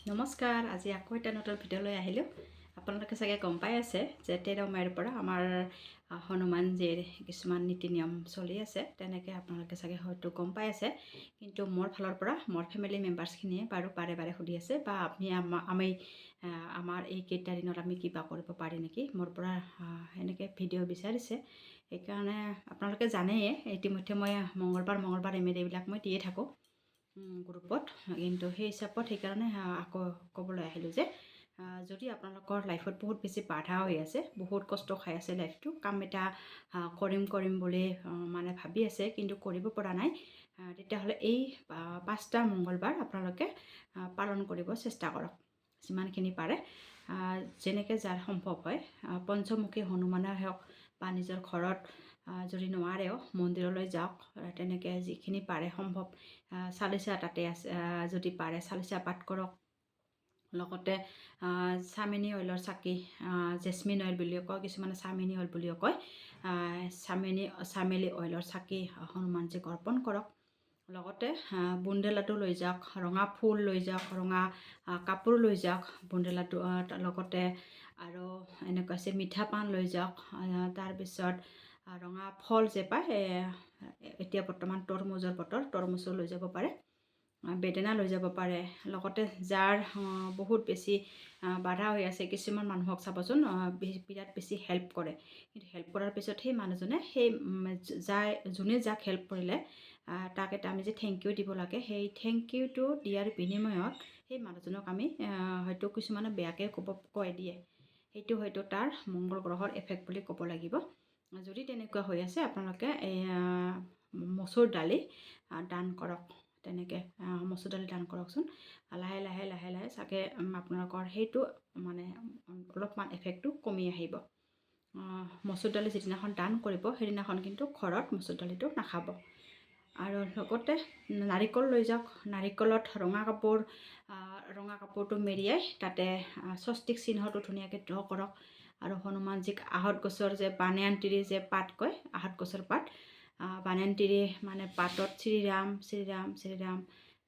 নমস্কাৰ। আজি আকৌ এটা নতুন ভিডিঅ'লৈ আহিলোঁ। আপোনালোকে চাগে গম পাই আছে যে 13 মে'ৰ পৰা আমাৰ হনুমানজীৰ কিছুমান নীতি নিয়ম চলি আছে। তেনেকৈ আপোনালোকে চাগে হয়তো গম পাই আছে, কিন্তু মোৰ ফালৰ পৰা মোৰ ফেমিলি মেম্বাৰ্ছখিনিয়ে বাৰু বাৰে বাৰে সুধি আছে বা আমি আমাৰ এইকেইটা দিনত আমি কিবা কৰিব পাৰি নেকি, মোৰ পৰা এনেকৈ ভিডিঅ' বিচাৰিছে। সেইকাৰণে আপোনালোকে জানেই ইতিমধ্যে মই মঙলবাৰ ৰেমেডিবিলাক মই দিয়ে থাকোঁ গ্ৰুপত, কিন্তু সেই হিচাপত সেইকাৰণে আকৌ ক'বলৈ আহিলোঁ যে যদি আপোনালোকৰ লাইফত বহুত বেছি বাধা হৈ আছে, বহুত কষ্ট খাই আছে, লাইফটো কাম এটা কৰিম বুলি মানে ভাবি আছে কিন্তু কৰিব পৰা নাই, তেতিয়াহ'লে এই 5টা মঙ্গলবাৰ আপোনালোকে পালন কৰিব চেষ্টা কৰক যিমানখিনি পাৰে, যেনেকৈ যাৰ সম্ভৱ হয়। পঞ্চমুখী হনুমানে হওক বা নিজৰ ঘৰত যদি নোৱাৰেও মন্দিৰলৈ যাওক, তেনেকৈ যিখিনি পাৰে সম্ভৱ চালিচা তাতে আছে, যদি পাৰে চালিচা পাঠ কৰক। লগতে চামেনি অইলৰ চাকি, জেচমিন অইল বুলিও কয়, কিছুমানে চামেনি অইল বুলিও কয়, চামেলি অইলৰ চাকি হনুমানজীক অৰ্পণ কৰক। লগতে বুন্দে লাডু লৈ যাওক, ৰঙা ফুল লৈ যাওক, ৰঙা কাপোৰ লৈ যাওক বুন্দে লাডু, লগতে আৰু এনেকুৱা আছে মিঠা পাণ লৈ যাওক। তাৰপিছত ৰঙা ফল যে পায়, এতিয়া বৰ্তমান তৰমুজৰ বতৰ, তৰমুজো লৈ যাব পাৰে, বেদেনা লৈ যাব পাৰে। লগতে যাৰ বহুত বেছি বাধা হৈ আছে, কিছুমান মানুহক চাবচোন বিৰাট বেছি হেল্প কৰে, কিন্তু হেল্প কৰাৰ পিছত সেই মানুহজনে যোনে যাক হেল্প কৰিলে তাক এটা আমি যে থেংক ইউ দিব লাগে, সেই থেংক ইউটো দিয়াৰ বিনিময়ত সেই মানুহজনক আমি হয়তো কিছুমানে বেয়াকৈ কৈ দিয়ে, সেইটো হয়তো তাৰ মংগল গ্ৰহৰ এফেক্ট বুলি ক'ব লাগিব। যদি তেনেকুৱা হৈ আছে আপোনালোকে মচুৰ দালি দান কৰক, তেনেকৈ মচুৰ দালি দান কৰকচোন। লাহে লাহে চাগে আপোনালোকৰ সেইটো মানে অলপমান এফেক্টটো কমি আহিব। মচুৰ দালি যিদিনাখন দান কৰিব সেইদিনাখন কিন্তু ঘৰত মচুৰ দালিটো নাখাব। আৰু লগতে নাৰিকল লৈ যাওক, নাৰিকলত ৰঙা কাপোৰটো মেৰিয়াই তাতে স্বস্তিক চিহ্নটো ধুনীয়াকৈ ড্ৰ কৰক। আৰু হনুমানজীক আহঁত গছৰ যে বানিয়ান তিৰি যে পাত কয়, আহঁত গছৰ পাত, বানিয়ান তিৰি মানে পাতত শ্ৰীৰাম শ্ৰীৰাম শ্ৰীৰাম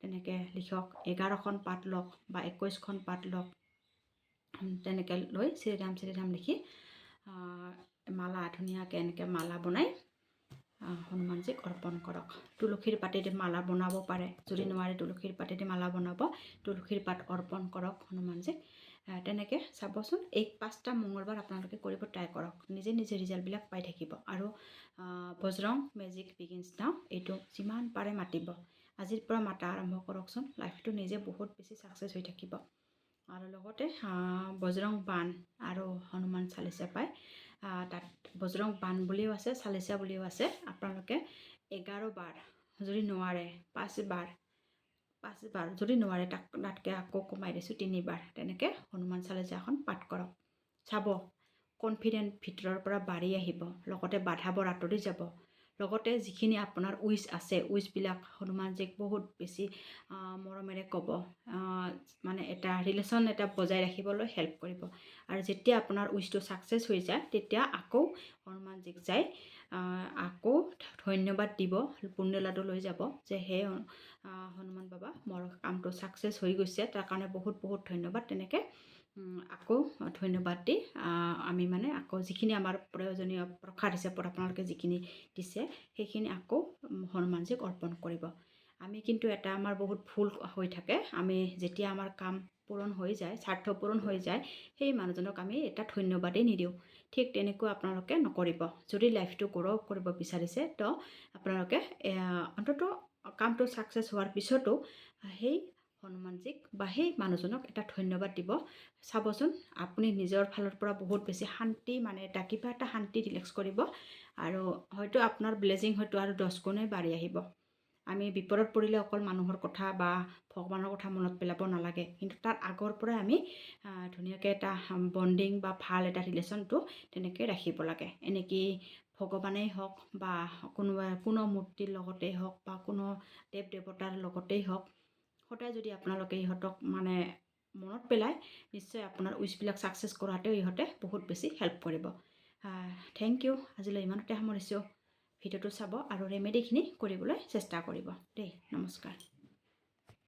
তেনেকৈ লিখক। 11খন পাত লওক বা 21খন পাত লওক, তেনেকৈ লৈ শ্ৰীৰাম শ্ৰীৰাম লিখি মালা ধুনীয়াকৈ এনেকৈ মালা বনাই হনুমানজীক অৰ্পণ কৰক। তুলসীৰ পাতেদি মালা বনাব পাৰে, যদি নোৱাৰে তুলসীৰ পাতেদি মালা বনাব, তুলসীৰ পাত অৰ্পণ কৰক হনুমানজীক। তেনেকৈ চাবচোন এই 5টা মঙ্গলবাৰ আপোনালোকে কৰিব ট্ৰাই কৰক, নিজে ৰিজাল্টবিলাক পাই থাকিব। আৰু বজৰং মেজিক বিগিনছ নাও এইটো যিমান পাৰে মাতিব, আজিৰ পৰা মাতা আৰম্ভ কৰকচোন, লাইফটো নিজে বহুত বেছি ছাকচেছ হৈ থাকিব। আৰু লগতে বজৰং বান আৰু হনুমান চালিচা পায়, তাত বজৰং বান বুলিও আছে, চালিচা বুলিও আছে। আপোনালোকে 11 বাৰ, যদি নোৱাৰে 5 বাৰ যদি নোৱাৰে তাতকৈ আকৌ কমাই দিছোঁ 3 বাৰ, তেনেকৈ হনুমান চালিচাখন পাঠ কৰক। চাব কনফিডেণ্ট ভিতৰৰ পৰা বাঢ়ি আহিব, লগতে বাধাবোৰ আঁতৰি যাব। লগতে যিখিনি আপোনাৰ উইচ আছে, উইচবিলাক হনুমানজীক বহুত বেছি মৰমেৰে ক'ব, মানে এটা ৰিলেশ্যন এটা বজাই ৰাখিবলৈ হেল্প কৰিব। আৰু যেতিয়া আপোনাৰ উইচটো ছাকচেছ হৈ যায় তেতিয়া আকৌ হনুমানজীক যাই আকৌ ধন্যবাদ দিব, বুন্দে লাডু লৈ যাব যে হে হনুমান বাবা, মোৰ কামটো ছাকচেছ হৈ গৈছে, তাৰ কাৰণে বহুত ধন্যবাদ। তেনেকৈ আকৌ ধন্যবাদ দি আমি মানে আকৌ যিখিনি আমাৰ প্ৰয়োজনীয় প্ৰসাদ হিচাপত আপোনালোকে যিখিনি দিছে সেইখিনি আকৌ হনুমানজীক অৰ্পণ কৰিব। আমি কিন্তু এটা আমাৰ বহুত ভুল হৈ থাকে, আমি যেতিয়া আমাৰ কাম পূৰণ হৈ যায়, স্বাৰ্থ পূৰণ হৈ যায়, সেই মানুহজনক আমি এটা ধন্যবাদেই নিদিওঁ। ঠিক তেনেকুৱা আপোনালোকে নকৰিব। যদি লাইফটো গ্ৰ' কৰিব বিচাৰিছে তো আপোনালোকে অন্ততঃ কামটো ছাকচেছ হোৱাৰ পিছতো সেই হনুমানজীক বা সেই মানুহজনক এটা ধন্যবাদ দিব। চাবচোন আপুনি নিজৰ ফালৰ পৰা বহুত বেছি শান্তি, মানে এটা কিবা এটা শান্তি ৰিলেক্স কৰিব, আৰু হয়তো আপোনাৰ ব্লেছিং হয়তো আৰু 10 গুণে বাঢ়ি আহিব। আমি বিপদত পৰিলে অকল মানুহৰ কথা বা ভগৱানৰ কথা মনত পেলাব নালাগে, কিন্তু তাৰ আগৰ পৰাই আমি ধুনীয়াকৈ এটা বণ্ডিং বা ভাল এটা ৰিলেশ্যনটো তেনেকৈ ৰাখিব লাগে। এনেকৈ ভগৱানেই হওক বা কোনো মূৰ্তিৰ লগতেই হওক বা কোনো দেৱ দেৱতাৰ লগতেই হওক, সদায় যদি আপোনালোকে ইহঁতক মানে মনত পেলায়, নিশ্চয় আপোনাৰ উইচবিলাক ছাকচেছ কৰাতেও ইহঁতে বহুত বেছি হেল্প কৰিব। Thank you. আজিলৈ ইমানতে সামৰিছোঁ। ভিডিঅ'টো চাব আৰু ৰেমেডিখিনি কৰিবলৈ চেষ্টা কৰিব দেই। নমস্কাৰ।